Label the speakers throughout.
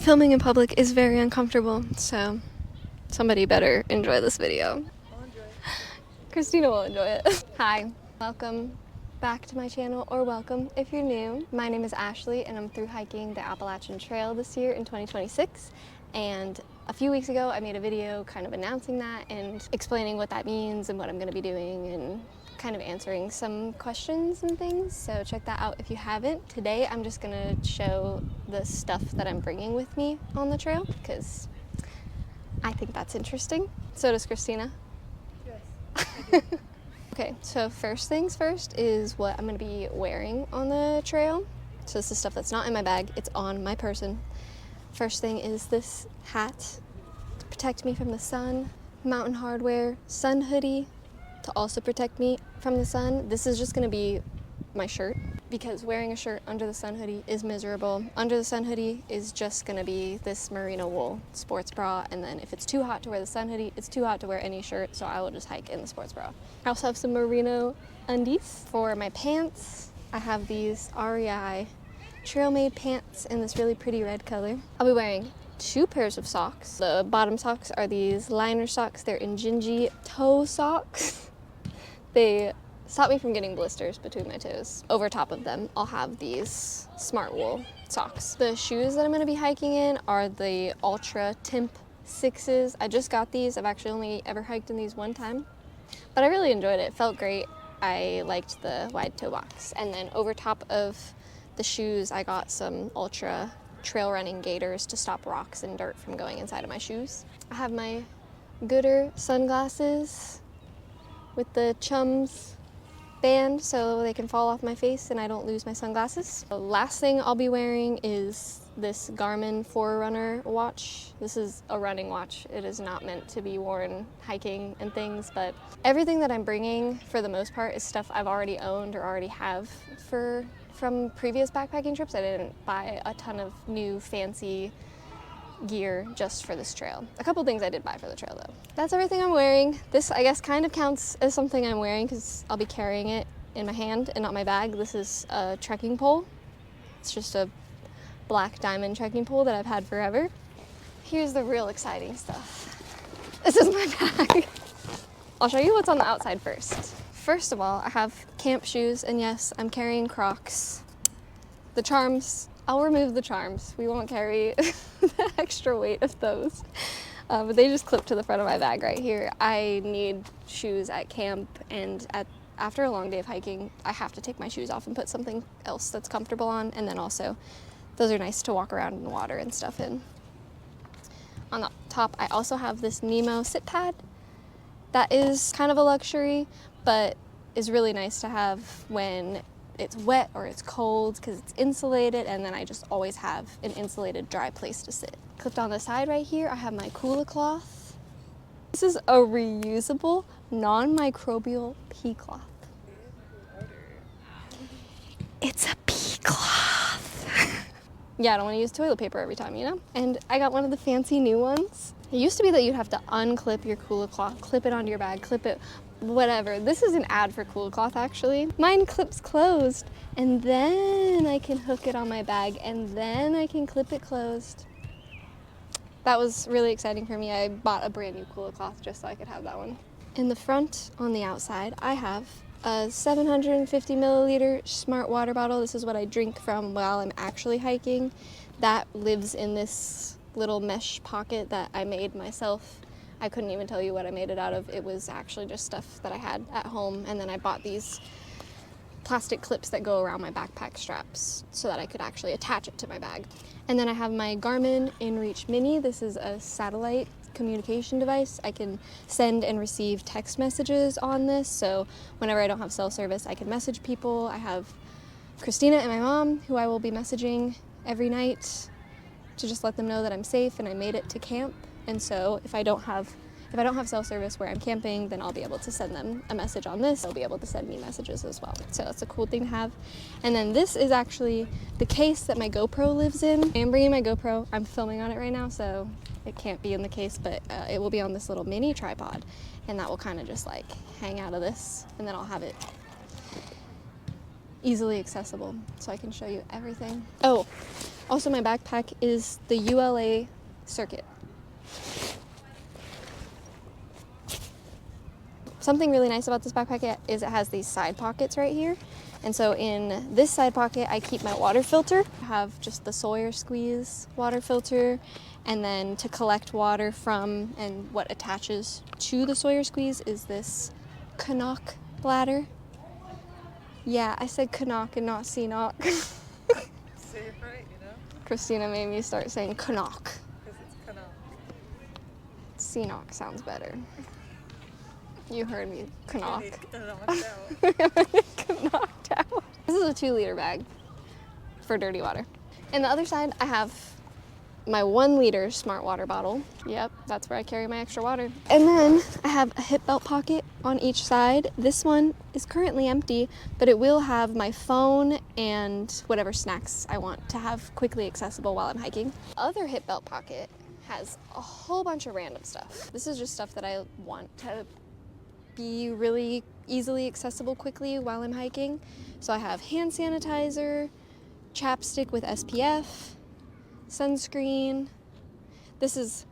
Speaker 1: Filming in public is very uncomfortable, so somebody better enjoy this video.
Speaker 2: I'll enjoy it.
Speaker 1: Christina will enjoy it. Hi, welcome back to my channel, or welcome if you're new. My name is Ashley and I'm through hiking the Appalachian Trail this year in 2026. And a few weeks ago I made a video kind of announcing that and explaining what that means and what I'm going to be doing and kind of answering some questions and things, so check that out if you haven't. Today I'm just gonna show the stuff that I'm bringing with me on the trail because I think that's interesting. So does Christina.
Speaker 2: Yes.
Speaker 1: Okay, so first things first is what I'm gonna be wearing on the trail. So this is stuff that's not in my bag, it's on my person. First thing is this hat to protect me from the sun, Mountain Hardwear sun hoodie to also protect me from the sun. This is just gonna be my shirt because wearing a shirt under the sun hoodie is miserable. Under the sun hoodie is just gonna be this merino wool sports bra, and then if it's too hot to wear the sun hoodie, it's too hot to wear any shirt, so I will just hike in the sports bra. I also have some merino undies. For my pants, I have these REI trail made pants in this really pretty red color. I'll be wearing 2 pairs of socks. The bottom socks are these liner socks. They're Injinji toe socks. They stop me from getting blisters between my toes. Over top of them, I'll have these smart wool socks. The shoes that I'm gonna be hiking in are the Ultra Timp 6s. I just got these. I've actually only ever hiked in these one time, but I really enjoyed it. It felt great. I liked the wide toe box. And then over top of the shoes, I got some Ultra trail running gaiters to stop rocks and dirt from going inside of my shoes. I have my Gooder sunglasses with the Chums band so they can fall off my face and I don't lose my sunglasses. The last thing I'll be wearing is this Garmin Forerunner watch. This is a running watch. It is not meant to be worn hiking and things, but everything that I'm bringing for the most part is stuff I've already owned or already have from previous backpacking trips. I didn't buy a ton of new fancy gear just for this trail. A couple things I did buy for the trail though. That's everything I'm wearing. This I guess kind of counts as something I'm wearing because I'll be carrying it in my hand and not my bag. This is a trekking pole. It's just a black diamond trekking pole that I've had forever. Here's the real exciting stuff. This is my bag. I'll show you what's on the outside first. First of all, I have camp shoes, and yes, I'm carrying Crocs. The charms, I'll remove the charms. We won't carry the extra weight of those. But they just clip to the front of my bag right here. I need shoes at camp, and after a long day of hiking, I have to take my shoes off and put something else that's comfortable on, and then also those are nice to walk around in the water and stuff in. On the top, I also have this Nemo sit pad. That is kind of a luxury, but is really nice to have when it's wet or it's cold because it's insulated, and then I just always have an insulated dry place to sit. Clipped on the side right here, I have my Cooler cloth. This is a reusable, non-microbial pea cloth. It's a pea cloth. Yeah, I don't want to use toilet paper every time, you know? And I got one of the fancy new ones. It used to be that you'd have to unclip your Cooler cloth, clip it onto your bag, clip it, whatever. This is an ad for Cooler cloth actually. Mine clips closed, and then I can hook it on my bag, and then I can clip it closed. That was really exciting for me. I bought a brand new Cooler cloth just so I could have that one. In the front, on the outside, I have a 750 milliliter smart water bottle. This is what I drink from while I'm actually hiking. That lives in this little mesh pocket that I made myself. I couldn't even tell you what I made it out of. It was actually just stuff that I had at home, and then I bought these plastic clips that go around my backpack straps so that I could actually attach it to my bag. And then I have my Garmin InReach Mini. This is a satellite communication device. I can send and receive text messages on this, so whenever I don't have cell service, I can message people. I have Christina and my mom, who I will be messaging every night to just let them know that I'm safe and I made it to camp. And so if I don't have cell service where I'm camping, then I'll be able to send them a message on this. They'll be able to send me messages as well. So it's a cool thing to have. And then this is actually the case that my GoPro lives in. I am bringing my GoPro. I'm filming on it right now, so it can't be in the case, but it will be on this little mini tripod, and that will kind of just like hang out of this, and then I'll have it easily accessible so I can show you everything. Oh, Also, my backpack is the ULA Circuit. Something really nice about this backpack is it has these side pockets right here. And so in this side pocket, I keep my water filter. I have just the Sawyer Squeeze water filter, and then to collect water from and what attaches to the Sawyer Squeeze is this Canuck bladder. Yeah, I said Canuck and not Seanock.
Speaker 2: Say it right, you know?
Speaker 1: Christina made me start saying Canuck.
Speaker 2: Because it's kind of...
Speaker 1: Seanock sounds better. You heard me, Canuck. Knocked out. This is a 2-liter bag for dirty water. And the other side, I have my 1-liter smart water bottle. Yep, that's where I carry my extra water. And then I have a hip belt pocket on each side. This one is currently empty, but it will have my phone and whatever snacks I want to have quickly accessible while I'm hiking. The other hip belt pocket has a whole bunch of random stuff. This is just stuff that I want to be really easily accessible quickly while I'm hiking. So I have hand sanitizer, chapstick with SPF, sunscreen. This is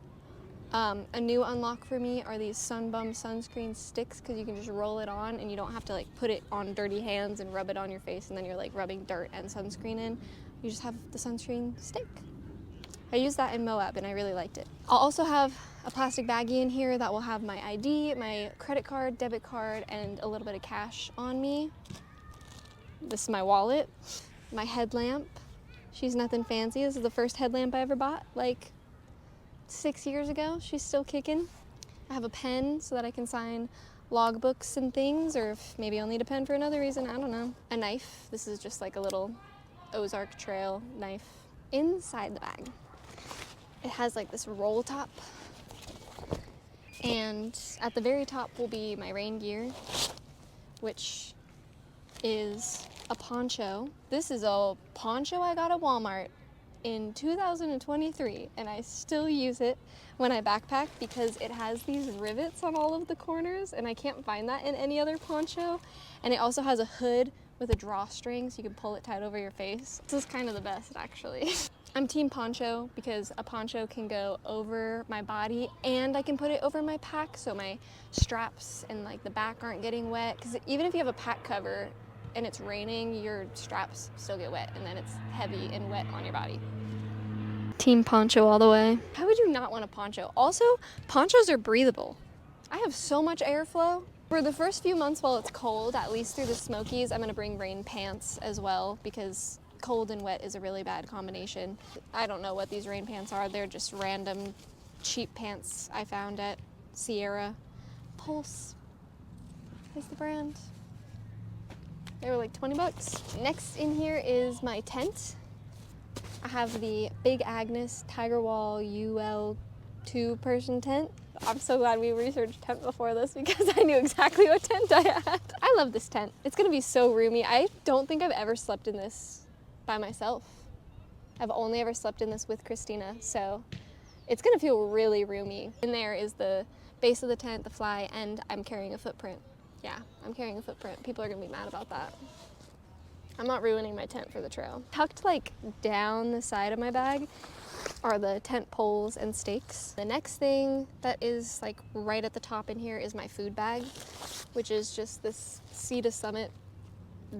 Speaker 1: a new unlock for me are these Sunbum sunscreen sticks, because you can just roll it on and you don't have to like put it on dirty hands and rub it on your face and then you're like rubbing dirt and sunscreen in. You just have the sunscreen stick. I used that in Moab and I really liked it. I'll also have a plastic baggie in here that will have my ID, my credit card, debit card, and a little bit of cash on me. This is my wallet, my headlamp. She's nothing fancy. This is the first headlamp I ever bought, like 6 years ago. She's still kicking. I have a pen so that I can sign logbooks and things, or if maybe I'll need a pen for another reason, I don't know. A knife. This is just like a little Ozark Trail knife. Inside the bag, it has like this roll top, and at the very top will be my rain gear, which is a poncho. This is a poncho I got at Walmart in 2023, and I still use it when I backpack because it has these rivets on all of the corners, and I can't find that in any other poncho. And it also has a hood with a drawstring so you can pull it tight over your face. This is kind of the best, actually. I'm team poncho because a poncho can go over my body and I can put it over my pack so my straps and like the back aren't getting wet, because even if you have a pack cover and it's raining, your straps still get wet and then it's heavy and wet on your body. Team poncho all the way. How would you not want a poncho? Also, ponchos are breathable. I have so much airflow. For the first few months while it's cold, at least through the Smokies, I'm gonna bring rain pants as well because cold and wet is a really bad combination. I don't know what these rain pants are. They're just random cheap pants I found at Sierra. Pulse is the brand. They were like 20 bucks. Next in here is my tent. I have the Big Agnes Tiger Wall UL 2-person tent. I'm so glad we researched tent before this because I knew exactly what tent I had. I love this tent. It's gonna be so roomy. I don't think I've ever slept in this by myself. I've only ever slept in this with Christina, so it's gonna feel really roomy. In there is the base of the tent, the fly, and I'm carrying a footprint. Yeah, I'm carrying a footprint. People are gonna be mad about that. I'm not ruining my tent for the trail. Tucked like down the side of my bag are the tent poles and stakes. The next thing that is like right at the top in here is my food bag, which is just this Sea to Summit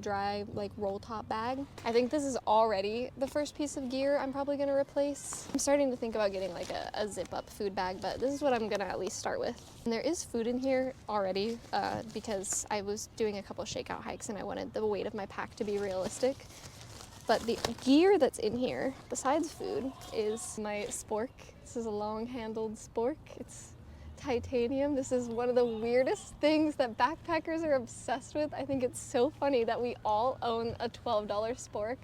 Speaker 1: dry like roll top bag. I think this is already the first piece of gear I'm probably gonna replace. I'm starting to think about getting like a zip up food bag, but this is what I'm gonna at least start with. And there is food in here already because I was doing a couple shakeout hikes and I wanted the weight of my pack to be realistic. But the gear that's in here, besides food, is my spork. This is a long-handled spork. It's titanium. This is one of the weirdest things that backpackers are obsessed with. I think it's so funny that we all own a $12 spork.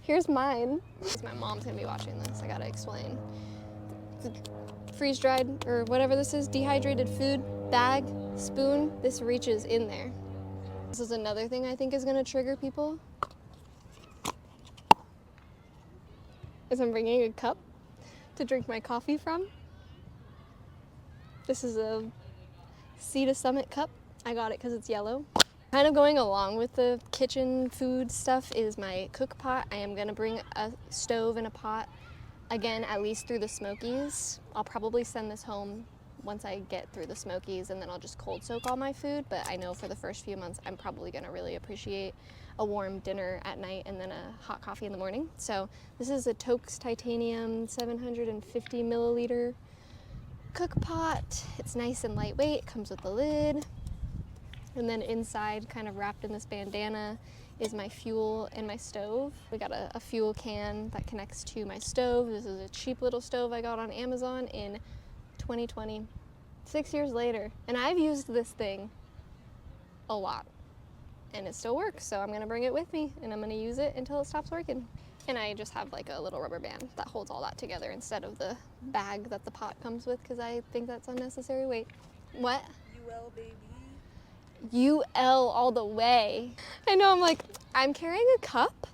Speaker 1: Here's mine. My mom's gonna be watching this, I gotta explain. Freeze-dried, or whatever this is, dehydrated food, bag, spoon, this reaches in there. This is another thing I think is gonna trigger people. Is I'm bringing a cup to drink my coffee from. This is a Sea to Summit cup. I got it because it's yellow. Kind of going along with the kitchen food stuff is my cook pot. I am gonna bring a stove and a pot, again, at least through the Smokies. I'll probably send this home once I get through the Smokies, and then I'll just cold soak all my food, but I know for the first few months I'm probably gonna really appreciate a warm dinner at night and then a hot coffee in the morning. So this is a Toaks Titanium 750 milliliter cook pot. It's nice and lightweight, it comes with a lid. And then inside, kind of wrapped in this bandana, is my fuel and my stove. We got a fuel can that connects to my stove. This is a cheap little stove I got on Amazon in 2020, 6 years later. And I've used this thing a lot, and it still works, so I'm gonna bring it with me, and I'm gonna use it until it stops working. And I just have like a little rubber band that holds all that together instead of the bag that the pot comes with, because I think that's unnecessary weight. What?
Speaker 2: UL baby.
Speaker 1: UL all the way. I know, I'm like, I'm carrying a cup,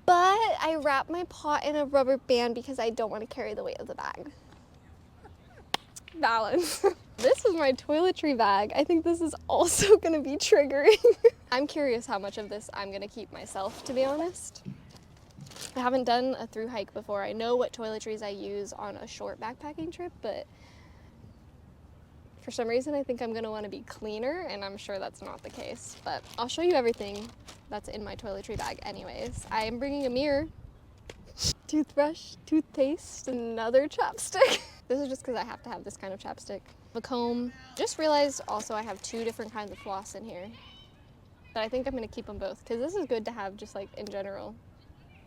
Speaker 1: but I wrap my pot in a rubber band because I don't want to carry the weight of the bag. Balance. This is my toiletry bag. I think this is also gonna be triggering. I'm curious how much of this I'm gonna keep myself, to be honest. I haven't done a through hike before. I know what toiletries I use on a short backpacking trip, but for some reason, I think I'm gonna wanna be cleaner, and I'm sure that's not the case, but I'll show you everything that's in my toiletry bag anyways. I am bringing a mirror, toothbrush, toothpaste, another chapstick. This is just because I have to have this kind of chapstick. A comb. Just realized also I have 2 different kinds of floss in here, but I think I'm gonna keep them both, because this is good to have just like in general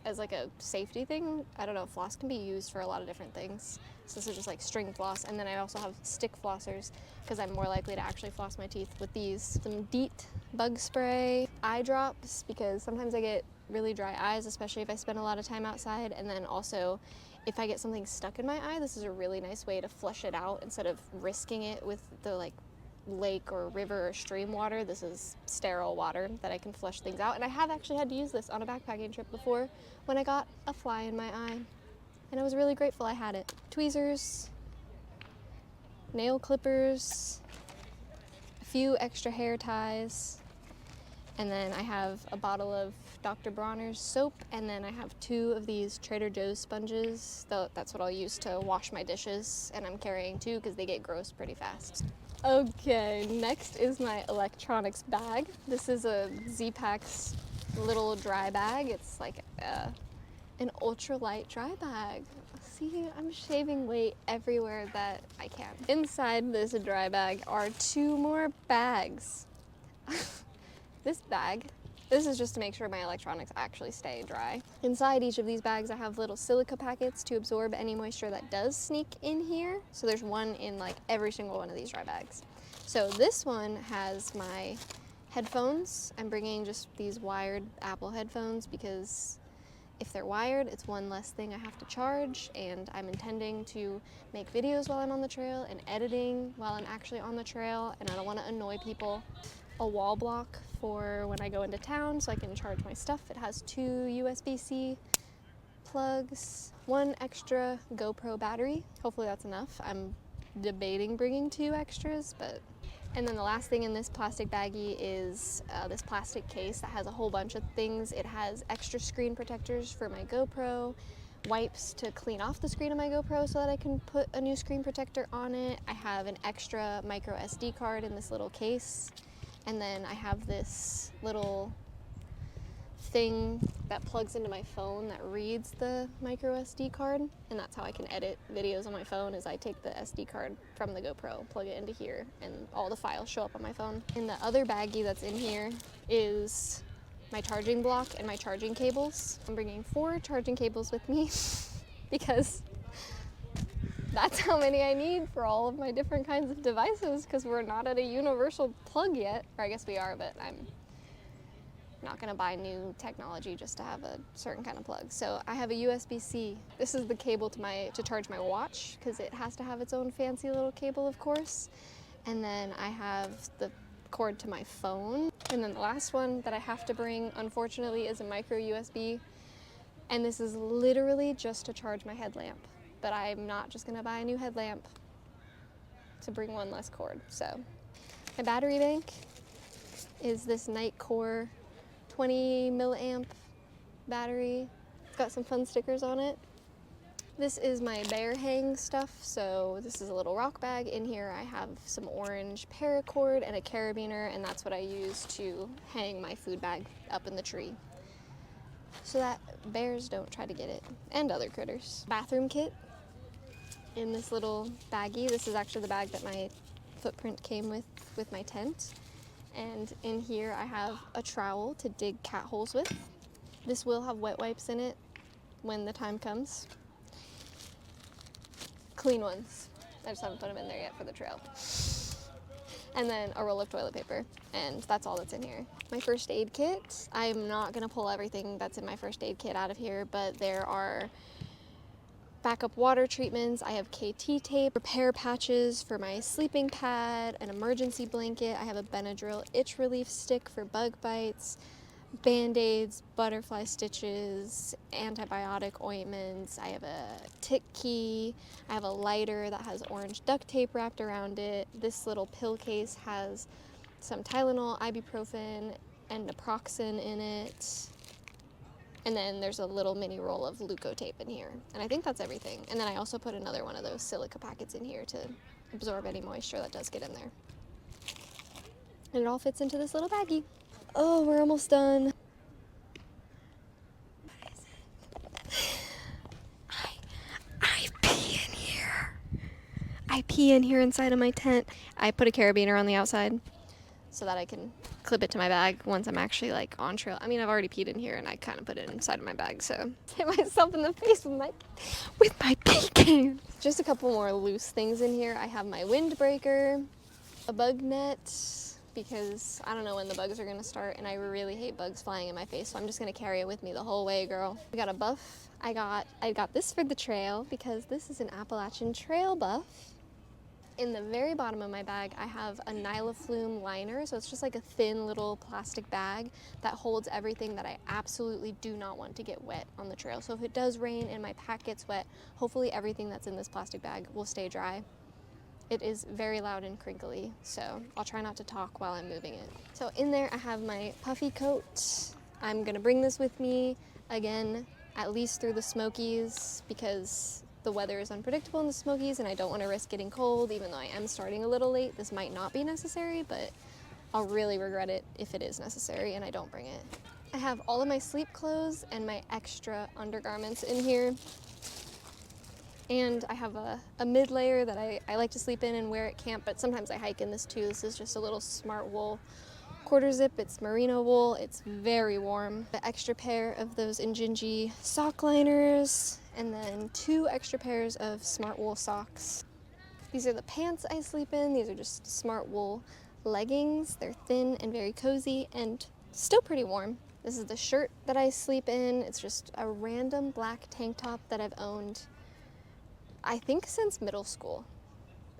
Speaker 1: as like a safety thing. I don't know, floss can be used for a lot of different things. So this is just like string floss, and then I also have stick flossers because I'm more likely to actually floss my teeth with these. Some DEET bug spray, eye drops, because sometimes I get really dry eyes, especially if I spend a lot of time outside, and then also if I get something stuck in my eye, this is a really nice way to flush it out instead of risking it with the like lake or river or stream water. This is sterile water that I can flush things out, and I have actually had to use this on a backpacking trip before when I got a fly in my eye, and I was really grateful I had it. Tweezers, nail clippers, a few extra hair ties, and then I have a bottle of Dr. Bronner's soap, and then I have 2 of these Trader Joe's sponges. That's what I'll use to wash my dishes, and I'm carrying 2 because they get gross pretty fast. Okay, next is my electronics bag. This is a Z-Packs little dry bag. It's like an ultralight dry bag. See, I'm shaving weight everywhere that I can. Inside this dry bag are 2 more bags. This bag, this is just to make sure my electronics actually stay dry. Inside each of these bags I have little silica packets to absorb any moisture that does sneak in here. So there's one in like every single one of these dry bags. So this one has my headphones. I'm bringing just these wired Apple headphones because if they're wired, it's one less thing I have to charge, and I'm intending to make videos while I'm on the trail and editing while I'm actually on the trail, and I don't want to annoy people. A wall block for when I go into town so I can charge my stuff. It has 2 USB-C plugs, 1 extra GoPro battery. Hopefully that's enough. I'm debating bringing 2 extras, but... And then the last thing in this plastic baggie is this plastic case that has a whole bunch of things. It has extra screen protectors for my GoPro, wipes to clean off the screen of my GoPro so that I can put a new screen protector on it. I have an extra micro SD card in this little case. And then I have this little thing that plugs into my phone that reads the micro SD card, and that's how I can edit videos on my phone, is I take the SD card from the GoPro, plug it into here, and all the files show up on my phone. And the other baggie that's in here is my charging block and my charging cables. I'm bringing 4 charging cables with me because that's how many I need for all of my different kinds of devices, because we're not at a universal plug yet. Or I guess we are, but I'm not gonna buy new technology just to have a certain kind of plug. So I have a USB-C. This is the cable to charge my watch, because it has to have its own fancy little cable, of course. And then I have the cord to my phone. And then the last one that I have to bring, unfortunately, is a micro USB. And this is literally just to charge my headlamp. But I'm not just gonna buy a new headlamp to bring 1 less cord. So my battery bank is this Nightcore 20 milliamp battery. It's got some fun stickers on it. This is my bear hang stuff, so this is a little rock bag. In here I have some orange paracord and a carabiner, and that's what I use to hang my food bag up in the tree so that bears don't try to get it, and other critters. Bathroom kit in this little baggie. This is actually the bag that my footprint came with my tent. And in here I have a trowel to dig cat holes with. This will have wet wipes in it when the time comes. Clean ones. I just haven't put them in there yet for the trail. And then a roll of toilet paper, and that's all that's in here. My first aid kit, I'm not gonna pull everything that's in my first aid kit out of here, but there are backup water treatments. I have KT tape, repair patches for my sleeping pad, an emergency blanket. I have a Benadryl itch relief stick for bug bites, Band-Aids, butterfly stitches, antibiotic ointments. I have a tick key. I have a lighter that has orange duct tape wrapped around it. This little pill case has some Tylenol, ibuprofen, and naproxen in it. And then there's a little mini roll of Leukotape in here. And I think that's everything. And then I also put another one of those silica packets in here to absorb any moisture that does get in there. And it all fits into this little baggie. Oh, we're almost done. What is it? I pee in here. I pee in here inside of my tent. I put a carabiner on the outside so that I can clip it to my bag once I'm actually like on trail. I mean, I've already peed in here and I kind of put it inside of my bag, so hit myself in the face with my pee can. Just a couple more loose things in here. I have my windbreaker, a bug net, because I don't know when the bugs are gonna start, and I really hate bugs flying in my face, so I'm just gonna carry it with me the whole way, girl. I got a buff. I got this for the trail because this is an Appalachian Trail buff. In the very bottom of my bag, I have a Nylaflume liner, so it's just like a thin little plastic bag that holds everything that I absolutely do not want to get wet on the trail. So if it does rain and my pack gets wet, hopefully everything that's in this plastic bag will stay dry. It is very loud and crinkly, so I'll try not to talk while I'm moving it. So in there I have my puffy coat. I'm gonna bring this with me, again, at least through the Smokies, because the weather is unpredictable in the Smokies and I don't wanna risk getting cold. Even though I am starting a little late, this might not be necessary, but I'll really regret it if it is necessary and I don't bring it. I have all of my sleep clothes and my extra undergarments in here. And I have a mid-layer that I like to sleep in and wear at camp, but sometimes I hike in this too. This is just a little smart wool quarter zip. It's merino wool. It's very warm. An extra pair of those Injinji sock liners, and then 2 extra pairs of smart wool socks. These are the pants I sleep in. These are just smart wool leggings. They're thin and very cozy and still pretty warm. This is the shirt that I sleep in. It's just a random black tank top that I've owned, I think, since middle school.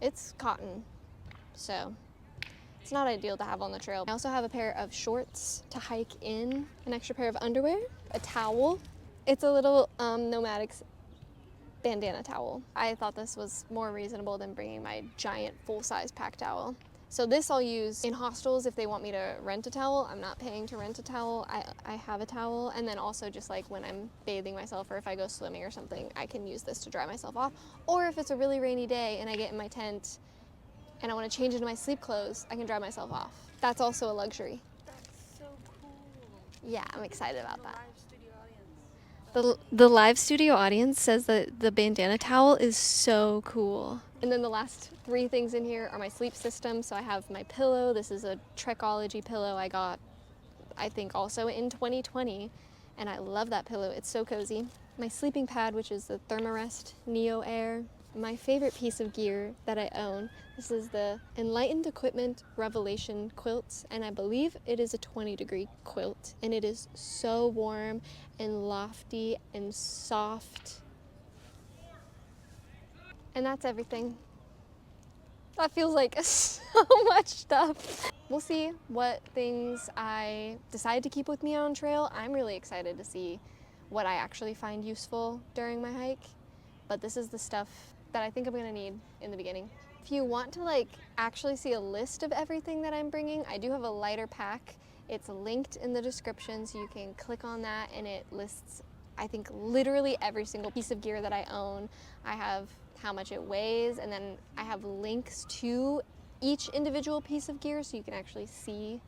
Speaker 1: It's cotton, so it's not ideal to have on the trail. I also have a pair of shorts to hike in, an extra pair of underwear, a towel. It's a little Nomadix bandana towel. I thought this was more reasonable than bringing my giant full-size pack towel. So this I'll use in hostels if they want me to rent a towel. I'm not paying to rent a towel. I have a towel, and then also just like when I'm bathing myself or if I go swimming or something, I can use this to dry myself off. Or if it's a really rainy day and I get in my tent and I want to change into my sleep clothes, I can dry myself off. That's also a luxury.
Speaker 2: That's so cool.
Speaker 1: Yeah, I'm excited about that.
Speaker 2: Live studio audience.
Speaker 1: The live studio audience says that the bandana towel is so cool. And then the last 3 things in here are my sleep system. So I have my pillow. This is a Trekology pillow I got, I think, also in 2020. And I love that pillow. It's so cozy. My sleeping pad, which is the Thermarest Neo Air. My favorite piece of gear that I own. This is the Enlightened Equipment Revelation quilt, and I believe it is a 20-degree quilt, and it is so warm and lofty and soft. And that's everything. That feels like so much stuff. We'll see what things I decide to keep with me on trail. I'm really excited to see what I actually find useful during my hike, but this is the stuff that I think I'm gonna need in the beginning. If you want to like actually see a list of everything that I'm bringing, I do have a lighter pack. It's linked in the description, so you can click on that and it lists, I think, literally every single piece of gear that I own. I have how much it weighs, and then I have links to each individual piece of gear so you can actually see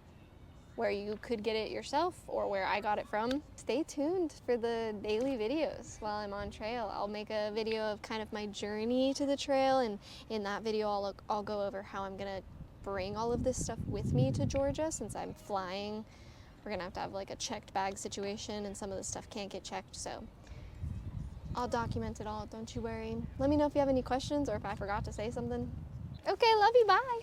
Speaker 1: where you could get it yourself or where I got it from. Stay tuned for the daily videos while I'm on trail. I'll make a video of kind of my journey to the trail, and in that video I'll go over how I'm gonna bring all of this stuff with me to Georgia since I'm flying. We're gonna have to have like a checked bag situation, and some of the stuff can't get checked, so I'll document it all, don't you worry. Let me know if you have any questions or if I forgot to say something. Okay, love you, bye.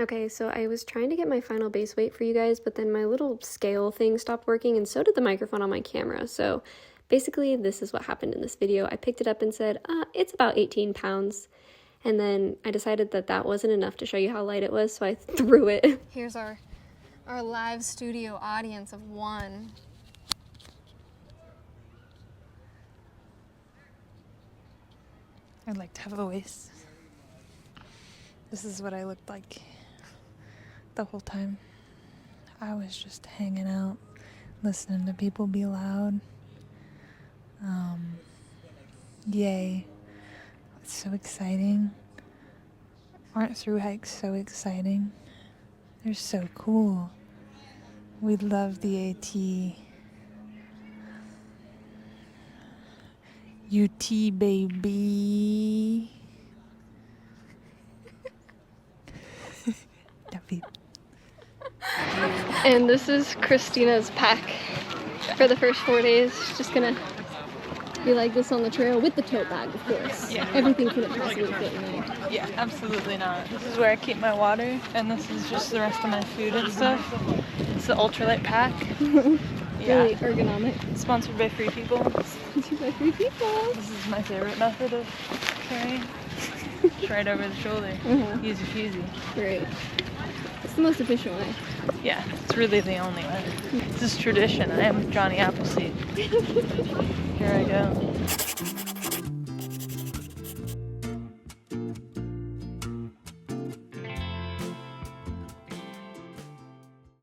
Speaker 1: Okay, so I was trying to get my final base weight for you guys, but then my little scale thing stopped working, and so did the microphone on my camera. So basically, this is what happened in this video. I picked it up and said, it's about 18 pounds. And then I decided that that wasn't enough to show you how light it was, so I threw it. Here's our live studio audience of one.
Speaker 2: I'd like to have a voice. This is what I looked like the whole time. I was just hanging out, listening to people be loud. Yay. It's so exciting. Aren't thru hikes so exciting? They're so cool. We love the AT. UT baby.
Speaker 1: And this is Christina's pack for the first 4 days. Just gonna be like this on the trail with the tote bag, of course.
Speaker 2: Yeah.
Speaker 1: Everything couldn't possibly fit in there.
Speaker 2: Yeah, absolutely not. This is where I keep my water, and this is just the rest of my food and stuff. It's the ultralight pack. Yeah.
Speaker 1: Really ergonomic.
Speaker 2: Sponsored by Free People.
Speaker 1: Sponsored by Free People.
Speaker 2: This is my favorite method of carrying. It's right over the shoulder. Easy peasy.
Speaker 1: Great. It's the most efficient way.
Speaker 2: Yeah, it's really the only way. This is tradition. I am Johnny Appleseed. Here I go.